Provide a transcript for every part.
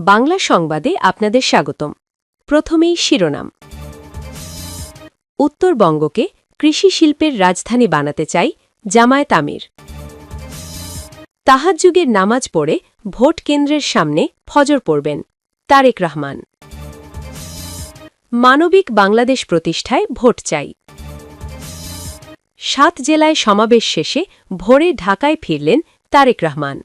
বাংলা সংবাদে আপনাদের স্বাগতম। প্রথমেই শিরোনাম। উত্তরবঙ্গকে কৃষি শিল্পের রাজধানী বানাতে চাই জামায়াত আমির। তাহাজ্জুদের নামাজ পড়ে ভোট কেন্দ্রের সামনে ফজর পড়বেন তারেক রহমান। মানবিক বাংলাদেশ প্রতিষ্ঠায় ভোট চাই। ৭ জেলায় সমাবেশ শেষে ভোরে ঢাকায় ফিরলেন তারেক রহমান।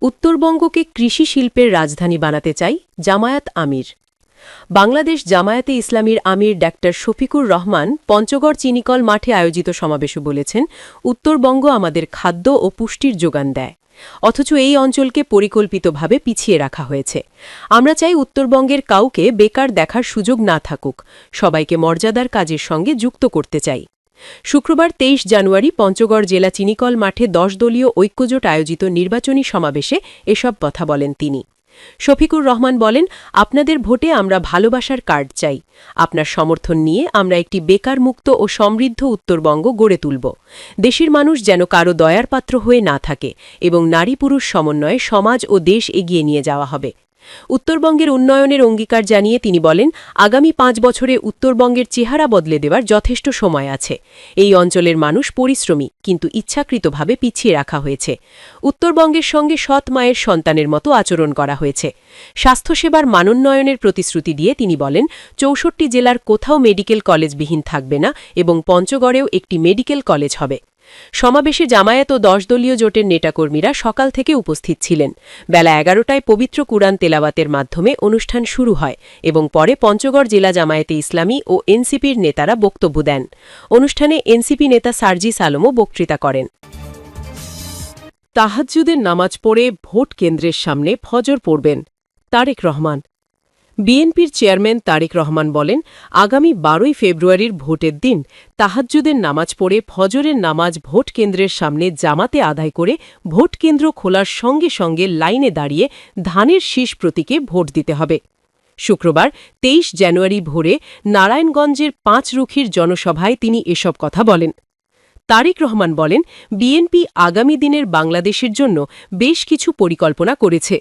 উত্তরবঙ্গকে কৃষি শিল্পের রাজধানী বানাতে চাই জামায়াত আমির। বাংলাদেশ জামায়াতে ইসলামীর আমির ডাক্তার শফিকুর রহমান পঞ্চগড় চিনিকল মাঠে আয়োজিত সমাবেশে বলেছেন, উত্তরবঙ্গ আমাদের খাদ্য ও পুষ্টির যোগান দেয়, অথচ এই অঞ্চলকে পরিকল্পিতভাবে পিছিয়ে রাখা হয়েছে। আমরা চাই উত্তরবঙ্গের কাউকে বেকার দেখার সুযোগ না থাকুক, সবাইকে মর্যাদার কাজের সঙ্গে যুক্ত করতে চাই। শুক্রবার ২৩ জানুয়ারি পঞ্চগড় জেলা চিনিকল মাঠে ১০ দলীয় ঐক্যজোট আয়োজিত নির্বাচনী সমাবেশে এসব কথা বলেন তিনি। শফিকুর রহমান বলেন, আপনাদের ভোটে আমরা ভালোবাসার কার্ড চাই। আপনার সমর্থন নিয়ে আমরা একটি বেকারমুক্ত ও সমৃদ্ধ উত্তরবঙ্গ গড়ে তুলব। দেশের মানুষ যেন কারো দয়ার পাত্র হয়ে না থাকে এবং নারী পুরুষ সমন্বয়ে সমাজ ও দেশ এগিয়ে নিয়ে যাওয়া হবে। উত্তরবঙ্গের উন্নয়নের অঙ্গীকার জানিয়ে তিনি বলেন, আগামী ৫ বছরে উত্তরবঙ্গের চেহারা বদলে দেওয়ার যথেষ্ট সময় আছে। এই অঞ্চলের মানুষ পরিশ্রমী, কিন্তু ইচ্ছাকৃতভাবে পিছিয়ে রাখা হয়েছে। উত্তরবঙ্গের সঙ্গে সৎ মায়ের সন্তানের মতো আচরণ করা হয়েছে। স্বাস্থ্যসেবার মানোন্নয়নের প্রতিশ্রুতি দিয়ে তিনি বলেন, ৬৪ জেলার কোথাও মেডিকেল কলেজবিহীন থাকবে না এবং পঞ্চগড়েও একটি মেডিকেল কলেজ হবে। সমাবেশে জামায়াত ও ১০ দলীয় জোটের নেতাকর্মীরা সকাল থেকে উপস্থিত ছিলেন। বেলা ১১টায় পবিত্র কুরআন তেলাওয়াতের মাধ্যমে অনুষ্ঠান শুরু হয় এবং পরে পঞ্চগড় জেলা জামায়াতে ইসলামী ও এনসিপির নেতারা বক্তব্য দেন। অনুষ্ঠানে এনসিপি নেতা সার্জিস আলমও বক্তৃতা করেন। তাহাজ্জুদের নামাজ পড়ে ভোট কেন্দ্রের সামনে ফজর পড়বেন তারেক রহমান। বিএনপির চেয়ারম্যান তারেক রহমান বলেন, আগামী ১২ই ফেব্রুয়ারির ভোটের দিন তাহাজ্জুদের নামাজ পড়ে ফজরের নামাজ ভোট কেন্দ্রের সামনে জামাতে আদায় করে ভোট কেন্দ্র খোলার সঙ্গে সঙ্গে লাইনে দাঁড়িয়ে ধানের শীষ প্রতীকে ভোট দিতে হবে। শুক্রবার ২৩ জানুয়ারি ভোরে নারায়ণগঞ্জের পাঁচরুখির জনসভায় তিনি এসব কথা বলেন। তারেক রহমান বলেন, বিএনপি আগামী দিনের বাংলাদেশের জন্য বেশ কিছু পরিকল্পনা করেছে।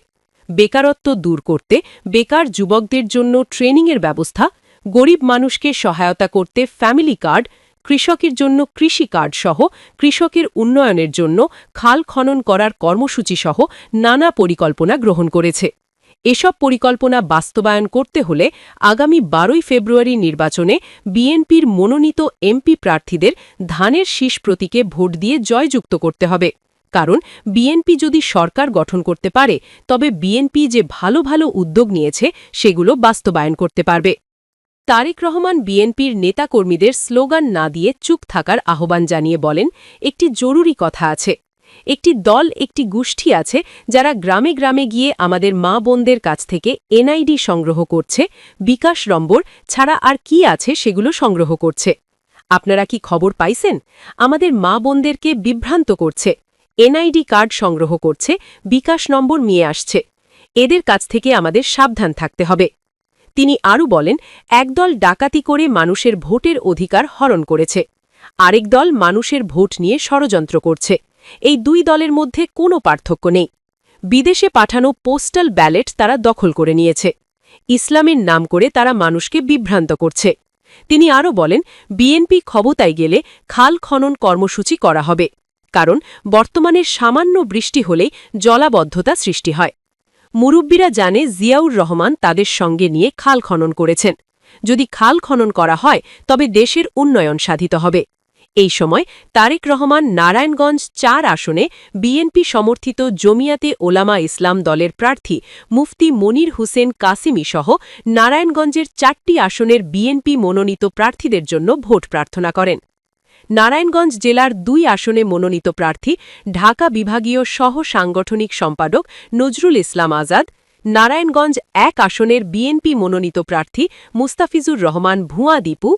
বেকারত্ব দূর করতে বেকার যুবকদের জন্য ট্রেনিংয়ের ব্যবস্থা, গরিব মানুষকে সহায়তা করতে ফ্যামিলি কার্ড, কৃষকের জন্য কৃষি কার্ড সহ কৃষকের উন্নয়নের জন্য খাল খনন করার কর্মসূচি সহ নানা পরিকল্পনা গ্রহণ করেছে। এসব পরিকল্পনা বাস্তবায়ন করতে হলে আগামী ১২ই ফেব্রুয়ারি নির্বাচনে বিএনপির মনোনীত এমপি প্রার্থীদের ধানের শীষ প্রতীকে ভোট দিয়ে জয়যুক্ত করতে হবে। কারণ বিএনপি যদি সরকার গঠন করতে পারে, তবে বিএনপি যে ভালো ভালো উদ্যোগ নিয়েছে সেগুলো বাস্তবায়ন করতে পারবে। তারেক রহমান বিএনপির নেতাকর্মীদের স্লোগান না দিয়ে চুপ থাকার আহ্বান জানিয়ে বলেন, একটি জরুরি কথা আছে। একটি দল, একটি গোষ্ঠী আছে যারা গ্রামে গ্রামে গিয়ে আমাদের মা বোনদের কাছ থেকে এনআইডি সংগ্রহ করছে, বিকাশ নম্বর ছাড়া আর কি আছে সেগুলো সংগ্রহ করছে। আপনারা কি খবর পাইছেন? আমাদের মা বোনদেরকে বিভ্রান্ত করছে, এনআইডি কার্ড সংগ্রহ করছে, বিকাশ নম্বর নিয়ে আসছে। এদের কাছ থেকে আমাদের সাবধান থাকতে হবে। তিনি আরও বলেন, একদল ডাকাতি করে মানুষের ভোটের অধিকার হরণ করেছে, আরেক দল মানুষের ভোট নিয়ে ষড়যন্ত্র করছে। এই দুই দলের মধ্যে কোনো পার্থক্য নেই। বিদেশে পাঠানো পোস্টাল ব্যালট তারা দখল করে নিয়েছে। ইসলামের নাম করে তারা মানুষকে বিভ্রান্ত করছে। তিনি আরও বলেন, বিএনপি ক্ষমতায় গেলে খাল খনন কর্মসূচি করা হবে, কারণ বর্তমানে সামান্য বৃষ্টি হলেই জলাবদ্ধতা সৃষ্টি হয়। মুরব্বীরা জানে জিয়াউর রহমান তাদের সঙ্গে নিয়ে খাল খনন করেছেন। যদি খাল খনন করা হয় তবে দেশের উন্নয়ন সাধিত হবে। এই সময় তারেক রহমান নারায়ণগঞ্জ ৪ আসনে বিএনপি সমর্থিত জমিয়াতে ওলামা ইসলাম দলের প্রার্থী মুফতি মনির হুসেন কাসিমি সহ নারায়ণগঞ্জের ৪টি আসনের বিএনপি মনোনীত প্রার্থীদের জন্য ভোট প্রার্থনা করেন। নারায়ণগঞ্জ জেলার ২ আসনে মনোনীত প্রার্থী ঢাকা বিভাগীয় সহ সাংগঠনিক সম্পাদক নজরুল ইসলাম আজাদ, নারায়ণগঞ্জ ১ আসনের বিএনপি মনোনীত প্রার্থী মুস্তাফিজুর রহমান ভুঁয়া দীপু,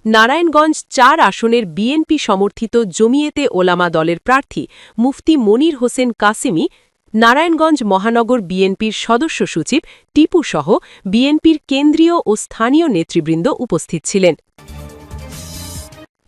নারায়ণগঞ্জ ৪ আসনের বিএনপি সমর্থিত জমিয়েতে ওলামা দলের প্রার্থী মুফতি মনির হোসেন কাসিমি, নারায়ণগঞ্জ মহানগর বিএনপির সদস্য সচিব টিপু সহ বিএনপির কেন্দ্রীয় ও স্থানীয় নেতৃবৃন্দ উপস্থিত ছিলেন।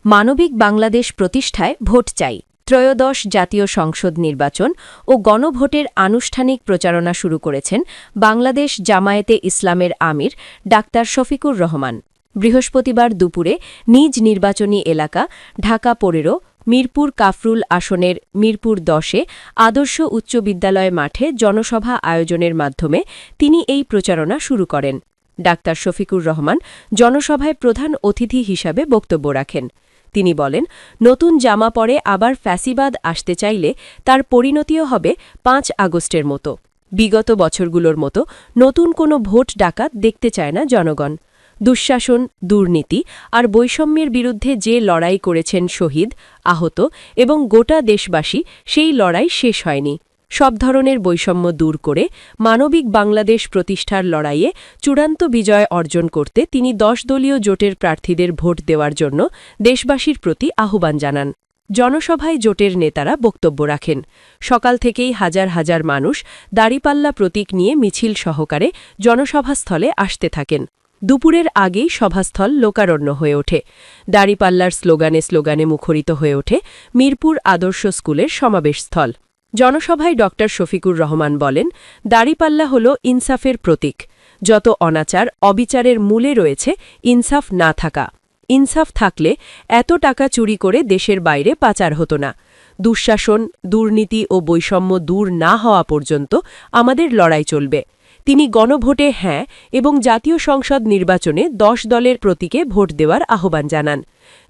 মানবিক বাংলাদেশ প্রতিষ্ঠায় ভোট চাই, ত্রয়োদশ জাতীয় সংসদ নির্বাচন ও গণভোটের আনুষ্ঠানিক প্রচারণা শুরু করেছেন বাংলাদেশ জামায়াতে ইসলামের আমির ডাক্তার শফিকুর রহমান। বৃহস্পতিবার দুপুরে নিজ নির্বাচনী এলাকা ঢাকা ১৫ মিরপুর কাফরুল আসনের মিরপুর ১০-এ আদর্শ উচ্চ বিদ্যালয় মাঠে জনসভা আয়োজনের মাধ্যমে তিনি এই প্রচারণা শুরু করেন। ডাক্তার শফিকুর রহমান জনসভায় প্রধান অতিথি হিসাবে বক্তব্য রাখেন। তিনি বলেন, নতুন জামা পরে আবার ফ্যাসিবাদ আসতে চাইলে তার পরিণতিও হবে ৫ আগস্টের মতো। বিগত বছরগুলোর মতো নতুন কোনো ভোট ডাকাত দেখতে চায় না জনগণ। দুঃশাসন, দুর্নীতি আর বৈষম্যের বিরুদ্ধে যে লড়াই করেছেন শহীদ, আহত এবং গোটা দেশবাসী, সেই লড়াই শেষ হয়নি। সব ধরনের বৈষম্য দূর করে মানবিক বাংলাদেশ প্রতিষ্ঠার লড়াইয়ে চূড়ান্ত বিজয় অর্জন করতে তিনি ১০ দলীয় জোটের প্রার্থীদের ভোট দেওয়ার জন্য দেশবাসীর প্রতি আহ্বান জানান। জনসভায় জোটের নেতারা বক্তব্য রাখেন। সকাল থেকেই হাজার হাজার মানুষ দাড়িপাল্লা প্রতীক নিয়ে মিছিল সহকারে জনসভাস্থলে আসতে থাকেন। দুপুরের আগেই সভাস্থল লোকারণ্য হয়ে ওঠে। দাড়িপাল্লার স্লোগানে স্লোগানে মুখরিত হয়ে ওঠে মিরপুর আদর্শ স্কুলের সমাবেশস্থল। জনসভায় ডক্টর শফিকুর রহমান বলেন, দাড়িপাল্লা হল ইনসাফের প্রতীক। যত অনাচার, অবিচারের মূলে রয়েছে ইনসাফ না থাকা। ইনসাফ থাকলে এত টাকা চুরি করে দেশের বাইরে পাচার হতো না। দুঃশাসন, দুর্নীতি ও বৈষম্য দূর না হওয়া পর্যন্ত আমাদের লড়াই চলবে। তিনি গণভোটে হ্যাঁ এবং জাতীয় সংসদ নির্বাচনে ১০ দলের প্রতীকে ভোট দেওয়ার আহ্বান জানান।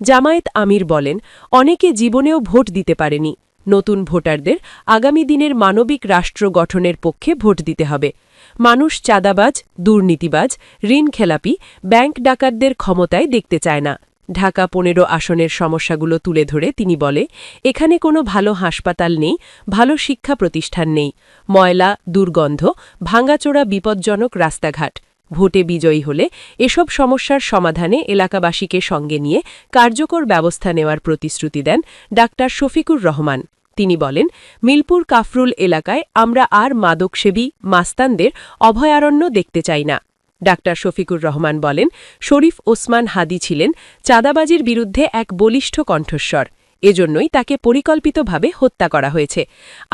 জামায়াত আমির বলেন, অনেকে জীবনেও ভোট দিতে পারেনি। নতুন ভোটারদের আগামী দিনের মানবিক রাষ্ট্র গঠনের পক্ষে ভোট দিতে হবে। মানুষ চাঁদাবাজ, দুর্নীতিবাজ, ঋণ খেলাপি, ব্যাংক ডাকাতদের ক্ষমতায় দেখতে চায় না। ঢাকা ১৫ আসনের সমস্যাগুলো তুলে ধরে তিনি বলে, এখানে কোনো ভালো হাসপাতাল নেই, ভালো শিক্ষা প্রতিষ্ঠান নেই, ময়লা, দুর্গন্ধ, ভাঙাচোরা বিপজ্জনক রাস্তাঘাট। ভোটে বিজয়ী হলে এসব সমস্যার সমাধানে এলাকাবাসীকে সঙ্গে নিয়ে কার্যকর ব্যবস্থা নেওয়ার প্রতিশ্রুতি দেন ডাক্তার শফিকুর রহমান। তিনি বলেন, মিরপুর কাফরুল এলাকায় আমরা আর মাদকসেবী, মাস্তানদের অভয়ারণ্য দেখতে চাই না। ডাক্তার শফিকুর রহমান বলেন, শরীফ ওসমান হাদি ছিলেন চাঁদাবাজির বিরুদ্ধে এক বলিষ্ঠ কণ্ঠস্বর। এজন্যই তাকে পরিকল্পিতভাবে হত্যা করা হয়েছে।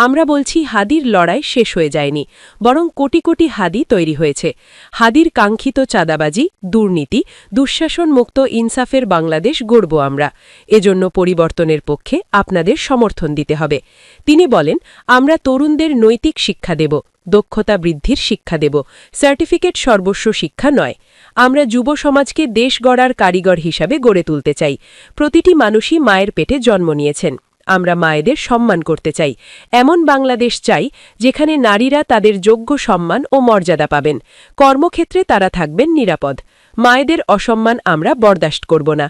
আমরা বলছি, হাদির লড়াই শেষ হয়ে যায়নি, বরং কোটি কোটি হাদি তৈরি হয়েছে। হাদির কাঙ্ক্ষিত চাঁদাবাজি, দুর্নীতি, দুঃশাসনমুক্ত ইনসাফের বাংলাদেশ গড়ব আমরা। এজন্য পরিবর্তনের পক্ষে আপনাদের সমর্থন দিতে হবে। তিনি বলেন, আমরা তরুণদের নৈতিক শিক্ষা দেব, দক্ষতা বৃদ্ধির শিক্ষা দেব, সার্টিফিকেট সর্বস্ব শিক্ষা নয়। আমরা যুব সমাজকে দেশ গড়ার কারিগর হিসাবে গড়ে তুলতে চাই। প্রতিটি মানুষই মায়ের পেটে জন্ম নিয়েছেন। আমরা মায়েদের সম্মান করতে চাই। এমন বাংলাদেশ চাই যেখানে নারীরা তাদের যোগ্য সম্মান ও মর্যাদা পাবেন। কর্মক্ষেত্রে তারা থাকবেন নিরাপদ। মায়েদের অসম্মান আমরা বরদাস্ত করব না।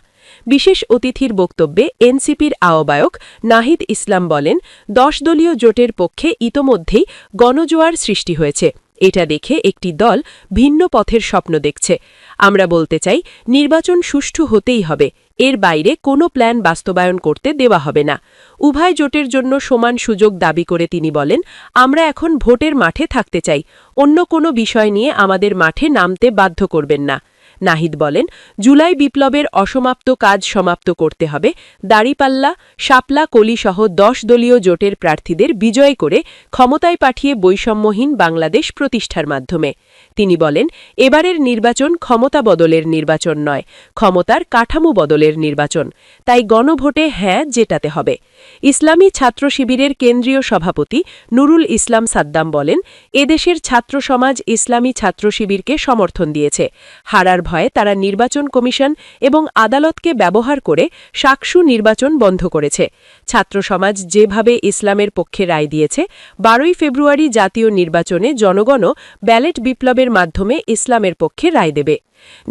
বিশেষ অতিথির বক্তব্যে এনসিপির আহ্বায়ক নাহিদ ইসলাম বলেন, ১০ দলীয় জোটের পক্ষে ইতোমধ্যেই গণজোয়ার সৃষ্টি হয়েছে। এটা দেখে একটি দল ভিন্ন পথের স্বপ্ন দেখছে। আমরা বলতে চাই, নির্বাচন সুষ্ঠু হতেই হবে। এর বাইরে কোনো প্ল্যান বাস্তবায়ন করতে দেওয়া হবে না। উভয় জোটের জন্য সমান সুযোগ দাবি করে তিনি বলেন, আমরা এখন ভোটের মাঠে থাকতে চাই। অন্য কোনো বিষয় নিয়ে আমাদের মাঠে নামতে বাধ্য করবেন না। নাহিদ বলেন, জুলাই বিপ্লবের অসমাপ্ত কাজ সমাপ্ত করতে হবে। দাড়িপাল্লা, শাপলা, কলিসহ ১০ দলীয় জোটের প্রার্থীদের বিজয় করে ক্ষমতায় পাঠিয়ে বৈষম্যহীন বাংলাদেশ প্রতিষ্ঠার মাধ্যমে। তিনি বলেন, এবারের নির্বাচন ক্ষমতা বদলের নির্বাচন নয়, ক্ষমতার কাঠামো বদলের নির্বাচন। তাই গণভোটে হ্যাঁ জেতাতে হবে। ইসলামী ছাত্র শিবিরের কেন্দ্রীয় সভাপতি নুরুল ইসলাম সাদ্দাম বলেন, এদেশের ছাত্র সমাজ ইসলামী ছাত্র শিবিরকে সমর্থন দিয়েছে। হারার ভয়ে তারা নির্বাচন কমিশন এবং আদালতকে ব্যবহার করে সাকসু নির্বাচন বন্ধ করেছে। ছাত্র সমাজ যেভাবে ইসলামের পক্ষে রায় দিয়েছে, ১২ই ফেব্রুয়ারি জাতীয় নির্বাচনে জনগণও ব্যালট বিপ্লবের মাধ্যমে ইসলামের পক্ষে রায় দেবে।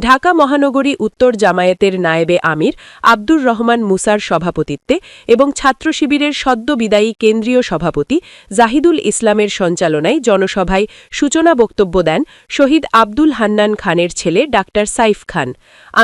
ঢাকা মহানগরী উত্তর জামায়াতের নায়েবে আমির আব্দুর রহমান মুসার সভাপতিত্বে এবং ছাত্র শিবিরের সদ্য বিদায়ী কেন্দ্রীয় সভাপতি জাহিদুল ইসলামের সঞ্চালনায় জনসভায় সূচনা বক্তব্য দেন শহীদ আব্দুল হান্নান খানের ছেলে ডাক্তার সাইফ খান।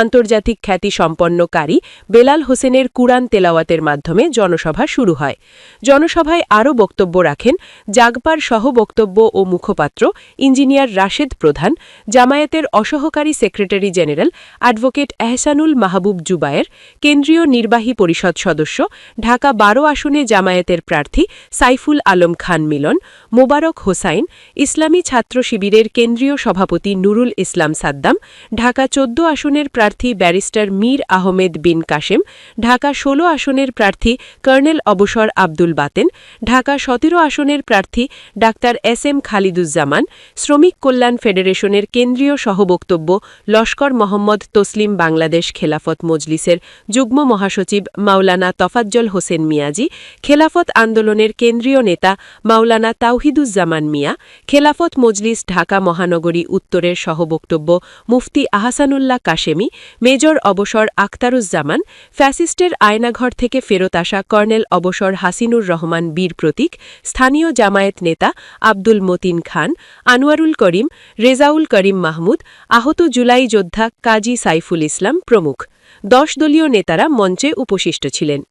আন্তর্জাতিক খ্যাতি সম্পন্ন কারি বেলাল হোসেনের কুরআন তেলাওয়াতের মাধ্যমে জনসভা শুরু হয়। জনসভায় আরও বক্তব্য রাখেন জাগপার সহ বক্তব্য ও মুখপাত্র ইঞ্জিনিয়ার রাশেদ প্রধান, জামায়াতের অসহকারী সেক্রেটারি জেনারেল অ্যাডভোকেট এহসানুল মাহবুব জুবায়ের, কেন্দ্রীয় নির্বাহী পরিষদ সদস্য, ঢাকা ১২ আসনে জামায়াতের প্রার্থী সাইফুল আলম খান মিলন, মোবারক হোসাইন, ইসলামী ছাত্র শিবিরের কেন্দ্রীয় সভাপতি নুরুল ইসলাম সাদ্দাম, ঢাকা ১৪ আসনের প্রার্থী ব্যারিস্টার মীর আহমেদ বিন কাশেম, ঢাকা ১৬ আসনের প্রার্থী কর্নেল অবসর আব্দুল বাতেন, ঢাকা ১৭ আসনের প্রার্থী ডাক্তার এস এম খালিদুজ্জামান, শ্রমিক কল্যাণ ফেডারেশনের কেন্দ্রীয় সহবক্তব্য লস্কর মোহাম্মদ তসলিম, বাংলাদেশ খেলাফত মজলিসের যুগ্ম মহাসচিব মাওলানা তফাজ্জল হোসেন মিয়াজি, খেলাফত আন্দোলনের কেন্দ্রীয় নেতা মাওলানা তাওহিদুজ্জামান মিয়া, খেলাফত মজলিস ঢাকা মহানগরী উত্তরের সহবক্তব্য মুফতি আহসানুল্লাহ কাশেমি, মেজর অবসর আখতারুজ্জামান, ফ্যাসিস্টের আয়নাঘর থেকে ফেরত আসা কর্নেল অবসর হাসিনুর রহমান বীর প্রতীক, স্থানীয় জামায়াত নেতা আব্দুল মতিন খান, আনোয়ারুল করিম, রেজাউল করিম মাহমুদ, আহত জুলাই যোদ্ধা কাজী সাইফুল ইসলাম প্রমুখ ১০ দলীয় নেতারা মঞ্চে উপবিষ্ট ছিলেন।